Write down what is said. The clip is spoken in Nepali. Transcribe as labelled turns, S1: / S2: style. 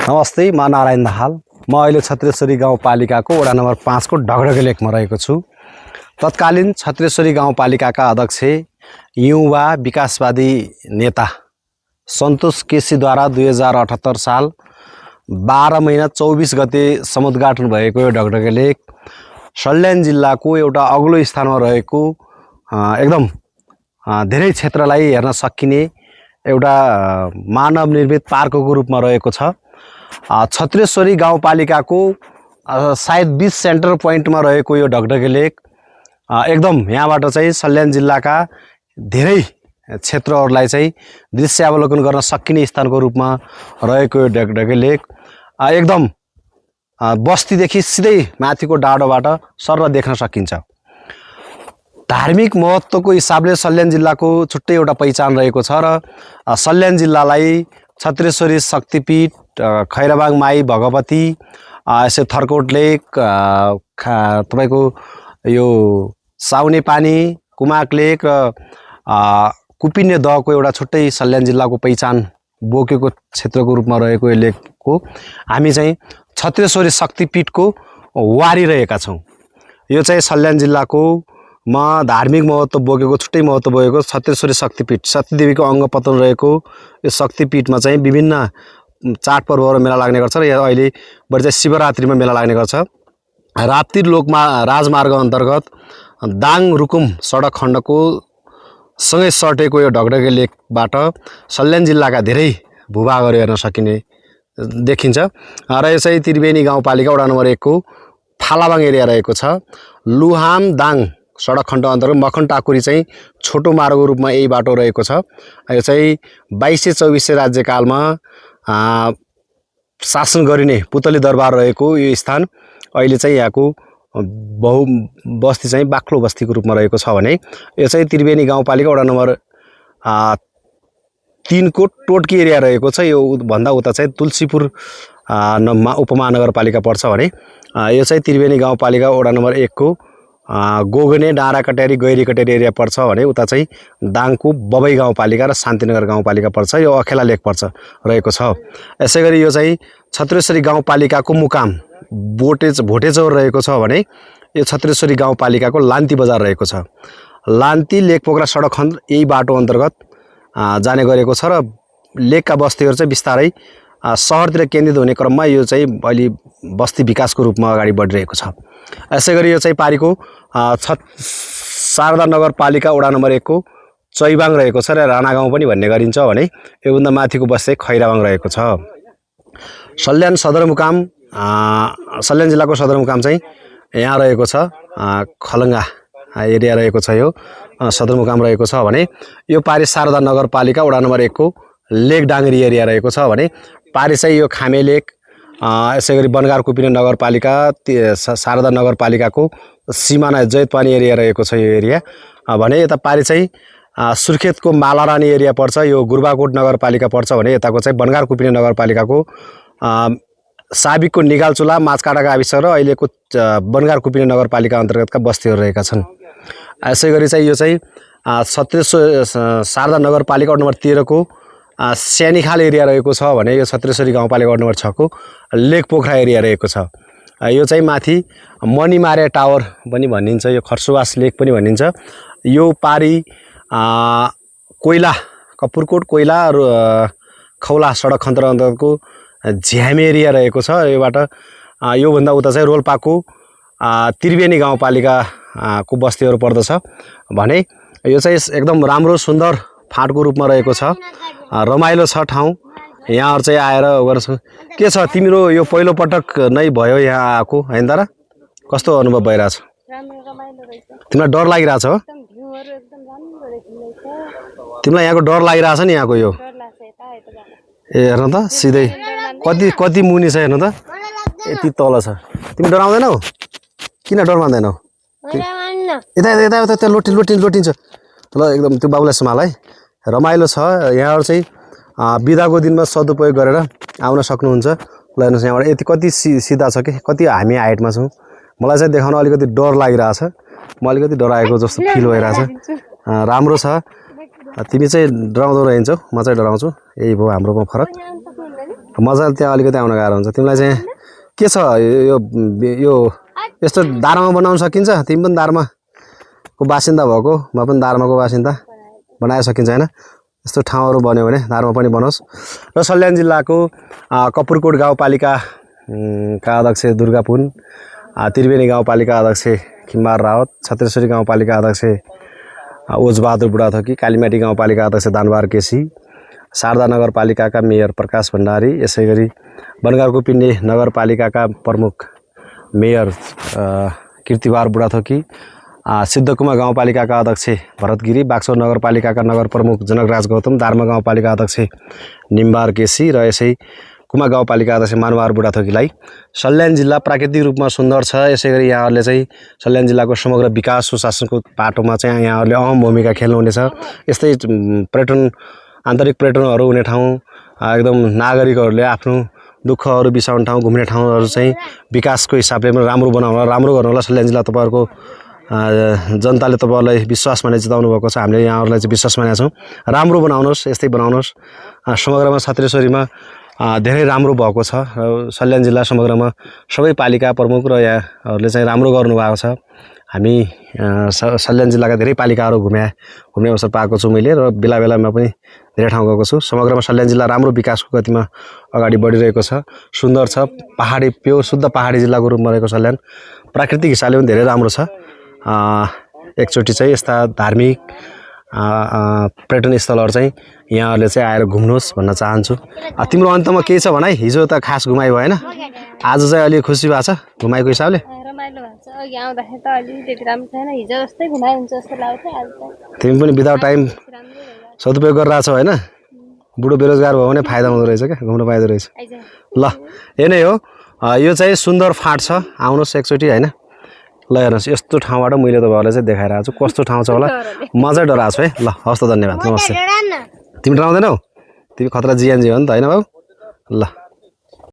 S1: नमस्ते, म नारायण दाहाल। म अहिले छत्रेश्वरी गाउँपालिकाको वडा नम्बर 5 को ढगढगे लेकमा रहेको छु। तत्कालीन छत्रेश्वरी गाउँपालिकाका अध्यक्ष युवा विकासवादी नेता सन्तोष केसीद्वारा 2078 साल 12 महिना 24 गते समुद्घाटन भएको यो ढगढगे लेक सल्यान जिल्लाको एउटा अग्लो स्थानमा रहेको एकदम धेरै क्षेत्रलाई हेर्न सकिने एउटा मानव निर्मित पार्कको रूपमा रहेको छ। छत्रेश्वरी गाउँपालिकाको सायद 20 सेन्टर पोइन्टमा रहेको यो ढगढगे लेक एकदम यहाँबाट चाहिँ सल्यान जिल्लाका धेरै क्षेत्रहरूलाई चाहिँ दृश्यावलोकन गर्न सकिने स्थानको रूपमा रहेको यो ढगढगे लेक एकदम बस्तीदेखि सिधै माथिको डाँडोबाट सर देख्न सकिन्छ। धार्मिक महत्त्वको हिसाबले सल्यान जिल्लाको छुट्टै एउटा पहिचान रहेको छ र सल्यान जिल्लालाई छत्रेश्वरी शक्तिपीठ, खैरबाङ माई भगवती, यसै थर्कोट लेक, तपाईको यो साउने पानी, कुमाक लेक र कुपिन्ने दहको एउटा छुट्टै सल्यान जिल्लाको पहिचान बोकेको क्षेत्रको रूपमा रहेको यो लेकको हामी चाहिँ छत्रेश्वरी शक्तिपीठको वारी रहेका छौँ। यो चाहिँ सल्यान जिल्लाको धार्मिक महत्त्व बोकेको छुट्टै महत्त्व बोकेको छत्रेश्वरी शक्तिपीठ, सतीदेवीको अङ्गपतन रहेको यो शक्तिपीठमा चाहिँ विभिन्न चाडपर्वहरू मेला लाग्ने गर्छ र यहाँ अहिले बढी चाहिँ शिवरात्रिमा मेला लाग्ने गर्छ। राप्ती लोकमा राजमार्ग अन्तर्गत दाङ रुकुम सडक खण्डको सँगै सटेको यो ढगढगे लेकबाट सल्यान जिल्लाका धेरै भूभागहरू हेर्न सकिने देखिन्छ र यो चाहिँ त्रिवेणी गाउँपालिका वडा नम्बर 1 को फालाबाङ एरिया रहेको छ। लुहाम दाङ सडक खण्ड अन्तर्गत मखन टाकुरी चाहिँ छोटो मार्गको रूपमा यही बाटो रहेको छ। यो चाहिँ 2224 राज्यकालमा शासन गरिने पुतली दरबार रहेको यो स्थान अहिले चाहिँ यहाँको बहु बस्ती चाहिँ बाक्लो बस्तीको रूपमा रहेको छ भने यो चाहिँ त्रिवेणी गाउँपालिका वडा नम्बर 3 को टोटकी एरिया रहेको छ। यो भन्दा उता चाहिँ तुलसीपुर उपमहानगरपालिका पर्छ भने यो चाहिँ त्रिवेणी गाउँपालिका वडा नम्बर 1 को गोगने, डाँडा कटेरी, गैरी कटेरी एरिया पर्छ भने उता चाहिँ दाङको बबई गाउँपालिका र शान्तिनगर गाउँपालिका पर्छ। यो अखेला लेक पर्छ रहेको छ। यसै गरी यो चाहिँ छत्रेश्वरी गाउँपालिकाको मुकाम भोटेचौर रहेको छ भने यो छत्रेश्वरी गाउँपालिकाको लान्ती बजार रहेको छ। लान्ती लेकपोखरा सडक खण्ड यही बाटो अन्तर्गत जाने गरेको छ र लेकका बस्तीहरू चाहिँ बिस्तारै सहरतिर केन्द्रित हुने क्रममा यो चाहिँ अहिले बस्ती विकासको रूपमा अगाडि बढिरहेको छ। यसै गरी यो चाहिँ पारीको शारदा नगरपालिका वडा नम्बर 1 को चैबाङ रहेको छ र राणा गाउँ पनि भन्ने गरिन्छ भने योभन्दा माथिको बस्ती खैराबाङ रहेको छ। सल्यान जिल्लाको सदरमुकाम चाहिँ यहाँ रहेको छ, खलङ्गा एरिया रहेको छ। यो सदरमुकाम रहेको छ भने यो पारी शारदा नगरपालिका वडा नम्बर 1 को लेक डाङ्ग्री एरिया रहेको छ भने पारी चाहिँ यो खामे लेक, यसै गरी बनगार कुपिने नगरपालिका, शारदा नगरपालिकाको सिमाना जैतपानी एरिया रहेको छ यो एरिया भने यता पारी चाहिँ सुर्खेतको मालारानी एरिया पर्छ। यो गुर्बाकोट नगरपालिका पर्छ भने यताको चाहिँ बनगार कुपिने नगरपालिकाको साबिकको निगालचुला, माछकाँडा गाविस र अहिलेको बनगार कुपिने नगरपालिका अन्तर्गतका बस्तीहरू रहेका छन्। यसै गरी चाहिँ यो चाहिँ शारदा नगरपालिका वडा नम्बर 13 को स्यानीखाल एरिया रहेको छ भने यो छत्रेश्वरी गाउँपालिका वडा नम्बर 6 को लेकपोखरा एरिया रहेको छ। यो चाहिँ माथि मणिमारे टावर पनि भनिन्छ, यो खर्सुवास लेक पनि भनिन्छ। यो पारी कोइला कपुरकोट कोइला खौला सडक खण्ड अन्तर्गतको झ्यामे एरिया रहेको छ। योबाट योभन्दा उता चाहिँ रोल्पाको त्रिवेणी गाउँपालिका को बस्तीहरू पर्दछ भने यो चाहिँ एकदम राम्रो सुन्दर फाँटको रूपमा रहेको छ, रमाइलो छ ठाउँ। यहाँहरू चाहिँ आएर गर्छ। के छ तिम्रो यो पहिलो पटक नै भयो यहाँ आएको हैन त र? कस्तो अनुभव भइरहेछ? तिमीलाई डर लागिरहेछ हो? तिमीलाई यहाँको डर लागिरहेछ नि? यहाँको यो ए हेर्नु त सिधै कति मुनि छ हेर्नु त, यति तल छ। तिमी डराउँदैनौ? किन डर मान्दैनौ? यता यता यता त्यो लोटिन्छ ल। एकदम त्यो बाबुलाई सम्हाल है। रमाइलो छ। यहाँहरू चाहिँ बिदाको दिनमा सदुपयोग गरेर आउन सक्नुहुन्छ। ल हेर्नुहोस् यहाँबाट यति कति सिधा छ कि कति हामी हाइटमा छौँ। मलाई चाहिँ देखाउन अलिकति डर लागिरहेछ, म अलिकति डराएको जस्तो फिल भइरहेछ। राम्रो छ। तिमी चाहिँ डराउँदो रहन्छौ, म चाहिँ डराउँछु, यही भयो हाम्रोमा फरक। मजाले त्यहाँ अलिकति आउन गाह्रो हुन्छ तिमीलाई चाहिँ के छ यो यस्तो दार्मा बनाउन सकिन्छ तिमी पनि दार्माको बासिन्दा भएको म पनि दार्माको बासिन्दा बनाए सकिन्छ होइन यस्तो ठाउँहरू बन्यो भने दार्मा पनि बनोस् र सल्यान जिल्लाको कपुरकोट गाउँपालिका का अध्यक्ष दुर्गा पुन त्रिवेणी गाउँपालिका अध्यक्ष खिम्बार रावत छत्रेश्वरी गाउँपालिका अध्यक्ष ओजबहादुर बुढाथोकी कालीमाटी गाउँपालिका अध्यक्ष दानबार केसी शारदा नगरपालिकाका मेयर प्रकाश भण्डारी यसै गरी बनगारको पिण्डे नगरपालिकाका प्रमुख मेयर कीर्तिबार बुढाथोकी सिद्धकुमा गाउँपालिकाका अध्यक्ष भरत गिरी बाक्सो नगरपालिकाका नगर प्रमुख जनकराज गौतम दार्मा गाउँपालिका अध्यक्ष निम्बार केसी र यसै कुमा गाउँपालिका अध्यक्ष मानवार बुढाथोकीलाई सल्यान जिल्ला प्राकृतिक रूपमा सुन्दर छ यसै गरी यहाँहरूले चाहिँ सल्यान जिल्लाको समग्र विकास सुशासनको पाटोमा चाहिँ यहाँहरूले अहम भूमिका खेल्नुहुनेछ यस्तै पर्यटन आन्तरिक पर्यटनहरू हुने ठाउँ एकदम नागरिकहरूले आफ्नो दुःखहरू बिसाउने ठाउँ घुम्ने ठाउँहरू चाहिँ विकासको हिसाबले पनि राम्रो गर्नुहोला सल्यान जिल्ला तपाईँहरूको जनताले तपाईँहरूलाई विश्वास माने जिताउनु भएको छ हामीले यहाँहरूलाई चाहिँ विश्वास मानेका छौँ राम्रो बनाउनुहोस् यस्तै बनाउनुहोस् समग्रमा छत्रेश्वरीमा धेरै राम्रो भएको छ र सल्यान जिल्ला समग्रमा सबै पालिका प्रमुख र यहाँहरूले चाहिँ राम्रो गर्नुभएको छ हामी सल्यान जिल्लाका धेरै पालिकाहरू घुम्ने अवसर पाएको छु मैले र बेला बेलामा पनि धेरै ठाउँ गएको छु समग्रमा सल्यान जिल्ला राम्रो विकासको गतिमा अगाडि बढिरहेको छ सुन्दर छ पहाडी प्योर शुद्ध पहाडी जिल्लाको रूपमा रहेको सल्यान प्राकृतिक हिसाबले पनि धेरै राम्रो छ एकचोटि चाहिँ यस्ता धार्मिक पर्यटन स्थलहरू चाहिँ यहाँहरूले चाहिँ आएर घुम्नुहोस् भन्न चाहन्छु तिम्रो अन्तमा केही छ भने हिजो त खास घुमाइ भएन आज चाहिँ अलि खुसी भएको छ घुमाइको हिसाबले
S2: रमाइलो भएको छ अघि आउँदाखेरि त अलि त्यति राम्रो छैन हिजो जस्तै घुमाइ हुन्छ जस्तो लाग्थ्यो आज त
S1: तिमी पनि विदाउट टाइम सदुपयोग गरिरहेछौ होइन बुढो बेरोजगार भयो भने फाइदा हुँदो रहेछ क्या घुम्न पाइँदो रहेछ ल यो नै हो यो चाहिँ सुन्दर फाँट छ आउनुहोस् एकचोटि होइन ल हेर्नुहोस् यस्तो ठाउँबाट मैले तपाईँहरूलाई चाहिँ देखाइरहेको छु कस्तो ठाउँ छ होला मजा डराएको छु है ल हस् त धन्यवाद नमस्ते तिमी डराउँदैनौ तिमी खतरा जिएनजी हो नि त होइन बाबु ल